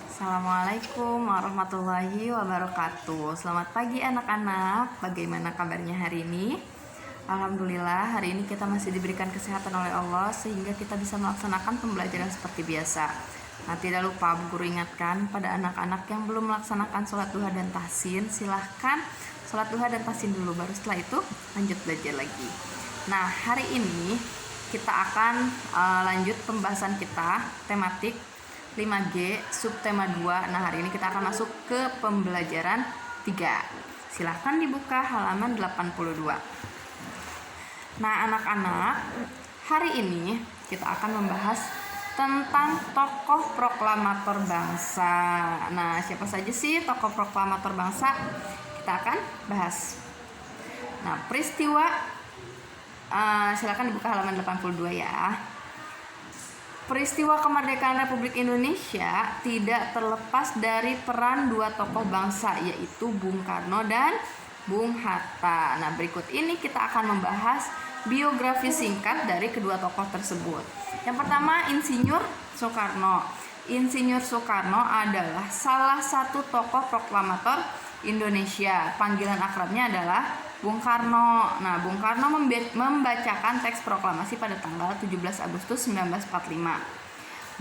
Assalamualaikum warahmatullahi wabarakatuh. Selamat pagi anak-anak. Bagaimana kabarnya hari ini? Alhamdulillah hari ini kita masih diberikan kesehatan oleh Allah sehingga kita bisa melaksanakan pembelajaran seperti biasa. Nah, tidak lupa Bu Guru ingatkan pada anak-anak yang belum melaksanakan sholat duha dan tahsin, silahkan sholat duha dan tahsin dulu, baru setelah itu lanjut belajar lagi. Nah, hari ini kita akan lanjut pembahasan kita tematik 5G subtema 2. Nah, hari ini kita akan masuk ke pembelajaran 3. Silahkan dibuka halaman 82. Nah, anak-anak, hari ini kita akan membahas tentang tokoh proklamator bangsa. Nah, siapa saja sih tokoh proklamator bangsa? Kita akan bahas. Nah, peristiwa silakan dibuka halaman 82 ya. Peristiwa kemerdekaan Republik Indonesia tidak terlepas dari peran dua tokoh bangsa, yaitu Bung Karno dan Bung Hatta. Nah, berikut ini kita akan membahas biografi singkat dari kedua tokoh tersebut. Yang pertama, Insinyur Soekarno. Insinyur Soekarno adalah salah satu tokoh proklamator Indonesia. Panggilan akrabnya adalah Bung Karno. Nah, Bung Karno membacakan teks proklamasi pada tanggal 17 Agustus 1945.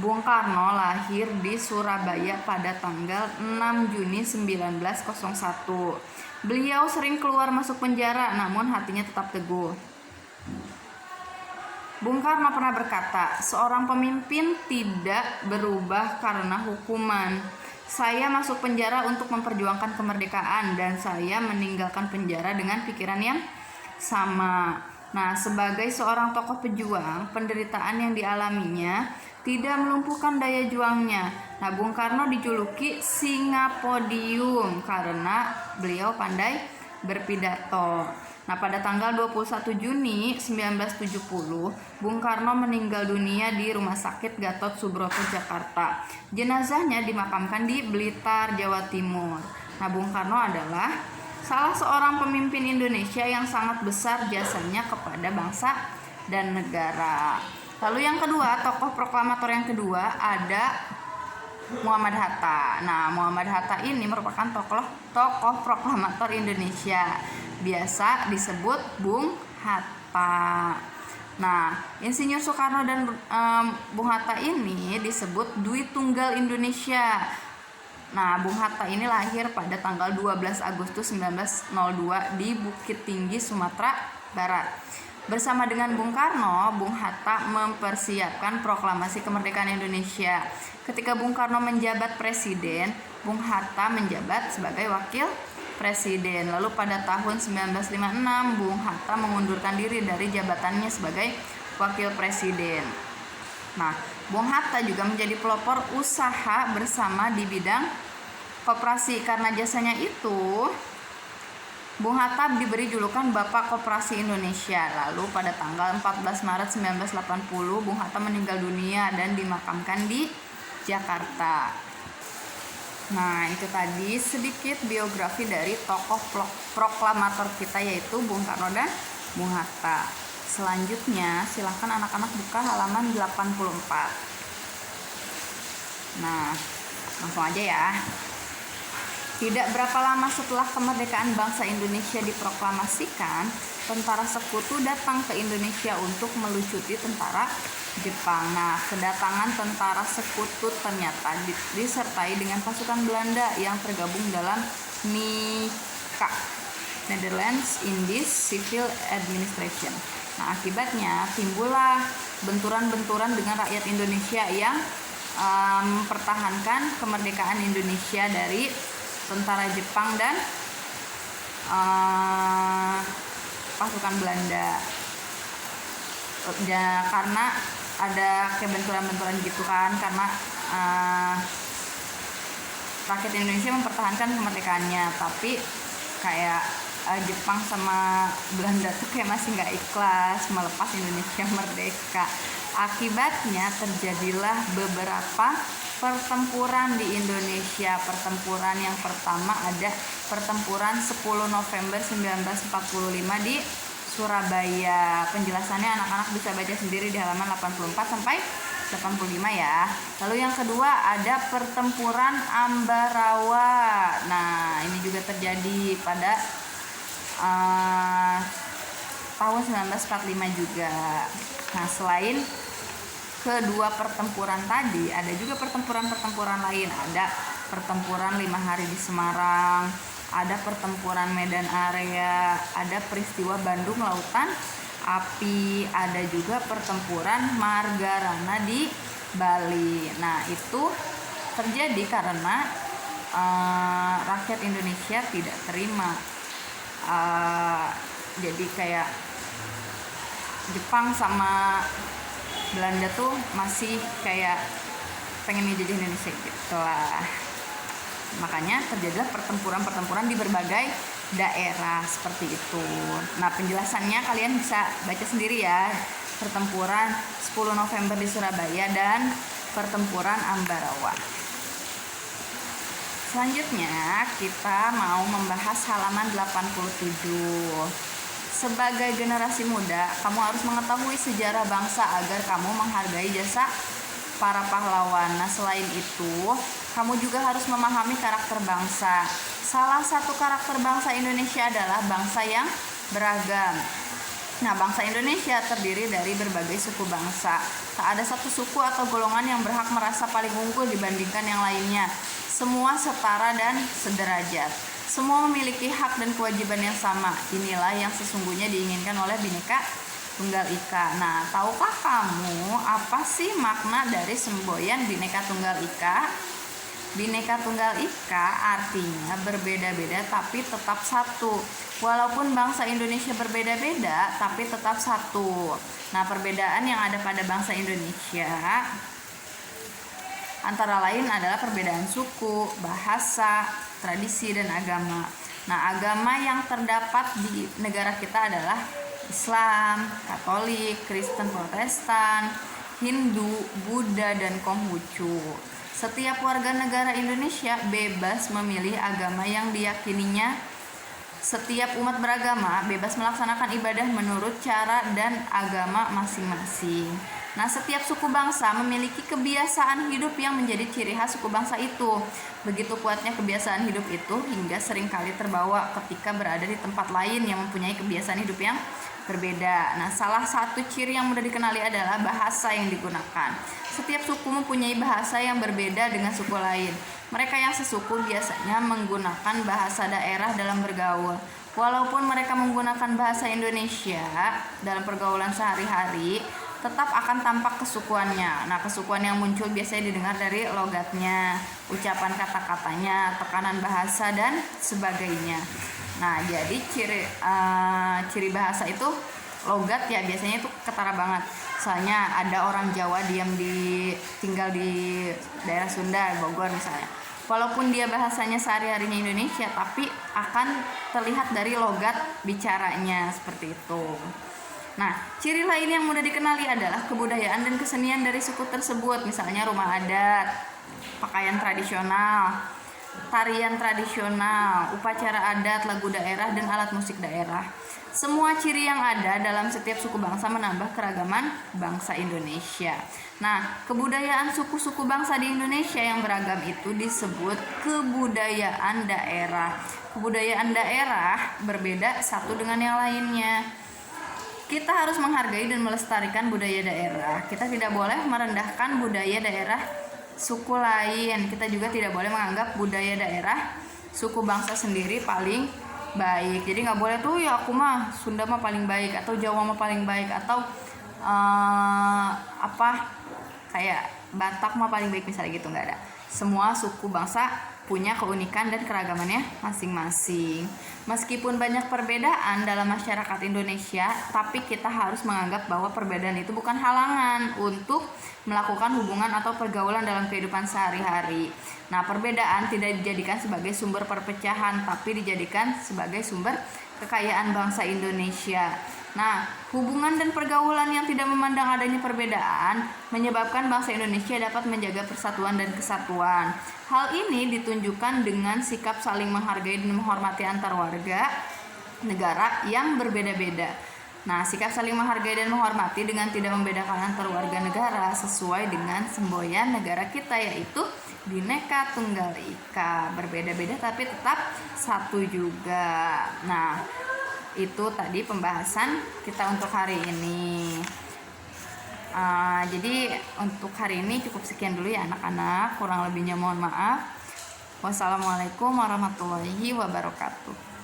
Bung Karno lahir di Surabaya pada tanggal 6 Juni 1901. Beliau sering keluar masuk penjara, namun hatinya tetap teguh. Bung Karno pernah berkata, "Seorang pemimpin tidak berubah karena hukuman. Saya masuk penjara untuk memperjuangkan kemerdekaan dan saya meninggalkan penjara dengan pikiran yang sama." Nah, sebagai seorang tokoh pejuang, penderitaan yang dialaminya tidak melumpuhkan daya juangnya. Nah, Bung Karno dijuluki Singa Podium karena beliau pandai berpidato. Nah, pada tanggal 21 Juni 1970, Bung Karno meninggal dunia di Rumah Sakit Gatot Subroto, Jakarta. Jenazahnya dimakamkan di Blitar, Jawa Timur. Nah, Bung Karno adalah salah seorang pemimpin Indonesia yang sangat besar jasanya kepada bangsa dan negara. Lalu yang kedua, tokoh proklamator yang kedua ada Muhammad Hatta. Nah, Muhammad Hatta ini merupakan tokoh proklamator Indonesia, biasa disebut Bung Hatta. Nah, Insinyur Soekarno dan Bung Hatta ini disebut Dwi Tunggal Indonesia. Nah, Bung Hatta ini lahir pada tanggal 12 Agustus 1902 di Bukit Tinggi, Sumatera Barat. Bersama dengan Bung Karno, Bung Hatta mempersiapkan proklamasi kemerdekaan Indonesia. Ketika Bung Karno menjabat presiden, Bung Hatta menjabat sebagai wakil presiden. Lalu pada tahun 1956, Bung Hatta mengundurkan diri dari jabatannya sebagai wakil presiden. Nah, Bung Hatta juga menjadi pelopor usaha bersama di bidang koperasi. Karena jasanya itu, Bung Hatta diberi julukan Bapak Koperasi Indonesia. Lalu pada tanggal 14 Maret 1980, Bung Hatta meninggal dunia dan dimakamkan di Jakarta. Nah, itu tadi sedikit biografi dari tokoh proklamator kita, yaitu Bung Karno dan Bung Hatta. Selanjutnya, silahkan anak-anak buka halaman 84. Nah, langsung aja ya. Tidak berapa lama setelah kemerdekaan bangsa Indonesia diproklamasikan, tentara sekutu datang ke Indonesia untuk melucuti tentara Jepang. Nah, kedatangan tentara sekutu ternyata disertai dengan pasukan Belanda yang tergabung dalam NICA, Netherlands Indies Civil Administration. Nah, akibatnya timbullah benturan-benturan dengan rakyat Indonesia yang mempertahankan kemerdekaan Indonesia dari tentara Jepang dan pasukan Belanda. Ya, karena ada kebenturan-benturan gitu kan, karena rakyat Indonesia mempertahankan kemerdekaannya, tapi kayak Jepang sama Belanda tuh kayak masih nggak ikhlas melepas Indonesia merdeka. Akibatnya terjadilah beberapa pertempuran di Indonesia. Pertempuran yang pertama ada pertempuran 10 November 1945 di Surabaya. Penjelasannya anak-anak bisa baca sendiri di halaman 84 sampai 85 ya. Lalu yang kedua ada pertempuran Ambarawa. Nah, ini juga terjadi pada tahun 1945 juga. Nah, selain kedua pertempuran tadi, ada juga pertempuran-pertempuran lain. Ada pertempuran 5 hari di Semarang, ada pertempuran Medan Area, ada peristiwa Bandung Lautan Api, ada juga pertempuran Margarana di Bali. Nah, itu terjadi karena rakyat Indonesia tidak terima. Jadi kayak Jepang sama Belanda tuh masih kayak pengen ngejajah Indonesia gitu lah. Makanya terjadilah pertempuran-pertempuran di berbagai daerah seperti itu. Nah, penjelasannya kalian bisa baca sendiri ya. Pertempuran 10 November di Surabaya dan pertempuran Ambarawa. Selanjutnya kita mau membahas halaman 87. Sebagai generasi muda, kamu harus mengetahui sejarah bangsa agar kamu menghargai jasa para pahlawan. Nah, selain itu, kamu juga harus memahami karakter bangsa. Salah satu karakter bangsa Indonesia adalah bangsa yang beragam. Nah, bangsa Indonesia terdiri dari berbagai suku bangsa. Tak ada satu suku atau golongan yang berhak merasa paling unggul dibandingkan yang lainnya. Semua setara dan sederajat. Semua memiliki hak dan kewajiban yang sama. Inilah yang sesungguhnya diinginkan oleh Bhinneka Tunggal Ika. Nah, tahukah kamu apa sih makna dari semboyan Bhinneka Tunggal Ika? Bhinneka Tunggal Ika artinya berbeda-beda tapi tetap satu. Walaupun bangsa Indonesia berbeda-beda tapi tetap satu. Nah, perbedaan yang ada pada bangsa Indonesia antara lain adalah perbedaan suku, bahasa, tradisi, dan agama. Nah, agama yang terdapat di negara kita adalah Islam, Katolik, Kristen, Protestan, Hindu, Buddha, dan Konghucu. Setiap warga negara Indonesia bebas memilih agama yang diyakininya. Setiap umat beragama bebas melaksanakan ibadah menurut cara dan agama masing-masing. Nah, setiap suku bangsa memiliki kebiasaan hidup yang menjadi ciri khas suku bangsa itu. Begitu kuatnya kebiasaan hidup itu hingga seringkali terbawa ketika berada di tempat lain yang mempunyai kebiasaan hidup yang berbeda. Nah, salah satu ciri yang mudah dikenali adalah bahasa yang digunakan. Setiap suku mempunyai bahasa yang berbeda dengan suku lain. Mereka yang sesuku biasanya menggunakan bahasa daerah dalam bergaul. Walaupun mereka menggunakan bahasa Indonesia dalam pergaulan sehari-hari, tetap akan tampak kesukuannya. Nah, kesukuan yang muncul biasanya didengar dari logatnya, ucapan kata-katanya, tekanan bahasa, dan sebagainya. Nah, jadi ciri bahasa itu logat ya, biasanya itu ketara banget. Soalnya ada orang Jawa tinggal di daerah Sunda, Bogor misalnya. Walaupun dia bahasanya sehari-harinya Indonesia, tapi akan terlihat dari logat bicaranya seperti itu. Nah, ciri lain yang mudah dikenali adalah kebudayaan dan kesenian dari suku tersebut. Misalnya rumah adat, pakaian tradisional, tarian tradisional, upacara adat, lagu daerah, dan alat musik daerah. Semua ciri yang ada dalam setiap suku bangsa menambah keragaman bangsa Indonesia. Nah, kebudayaan suku-suku bangsa di Indonesia yang beragam itu disebut kebudayaan daerah. Kebudayaan daerah berbeda satu dengan yang lainnya. Kita harus menghargai dan melestarikan budaya daerah. Kita tidak boleh merendahkan budaya daerah suku lain. Kita juga tidak boleh menganggap budaya daerah suku bangsa sendiri paling baik. Jadi nggak boleh tuh ya aku mah Sunda mah paling baik, atau Jawa mah paling baik, atau kayak Batak mah paling baik misalnya gitu. Nggak ada. Semua suku bangsa punya keunikan dan keragamannya masing-masing. Meskipun banyak perbedaan dalam masyarakat Indonesia, tapi kita harus menganggap bahwa perbedaan itu bukan halangan untuk melakukan hubungan atau pergaulan dalam kehidupan sehari-hari. Nah, perbedaan tidak dijadikan sebagai sumber perpecahan, tapi dijadikan sebagai sumber kekayaan bangsa Indonesia. Nah, hubungan dan pergaulan yang tidak memandang adanya perbedaan menyebabkan bangsa Indonesia dapat menjaga persatuan dan kesatuan. Hal ini ditunjukkan dengan sikap saling menghargai dan menghormati antar warga negara yang berbeda-beda. Nah, sikap saling menghargai dan menghormati dengan tidak membedakan antar warga negara sesuai dengan semboyan negara kita, yaitu Bhinneka Tunggal Ika. Berbeda-beda tapi tetap satu juga. Nah, itu tadi pembahasan kita untuk hari ini. Jadi untuk hari ini cukup sekian dulu ya anak-anak. Kurang lebihnya mohon maaf. Wassalamualaikum warahmatullahi wabarakatuh.